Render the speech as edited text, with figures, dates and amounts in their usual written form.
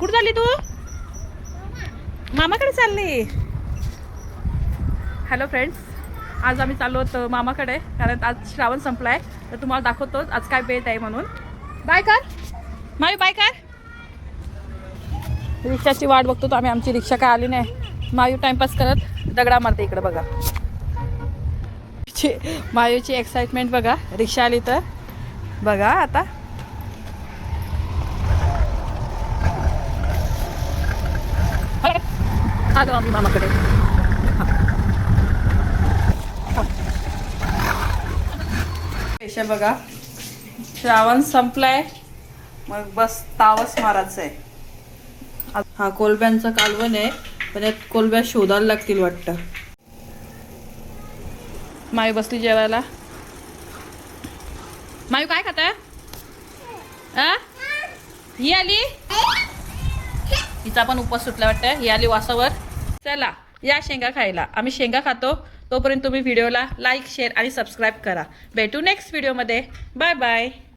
कुठं चालली तू? मामाकडे चालली. हॅलो फ्रेंड्स, आज आम्ही चाललो होतो मामाकडे, कारण आज श्रावण संपलाय. तर तुम्हाला दाखवतोच आज काय बेत आहे म्हणून. बाय कर मावी, बाय कर. रिक्षाची वाट बघतो तो आम्ही. आमची रिक्षा काय आली नाही. मायू टाइमपास करत दगडा मारते. इकडे बघा मायूची एक्साइटमेंट बघा. रिक्षा आली तर बघा आता. आलो आम्ही मामाकडे. स्पेशल बघा, श्रावण संपलाय, मग बस तावस मारायचं आहे. हा कोलब्यांचं कालवण आहे, पण यात कोलब्या शोधायला लागतील वाटतं. मायू बसली जेवायला. मायू काय खाता? ही आली, हिचा पण उपवास सुटला वाटतं. ही आली वासावर. चला या शेंगा खायला. आम्ही शेंगा खातो. तोपर्यंत तुम्ही व्हिडिओला लाईक, शेअर आणि सबस्क्राईब करा. भेटू नेक्स्ट व्हिडिओमध्ये. Bye bye.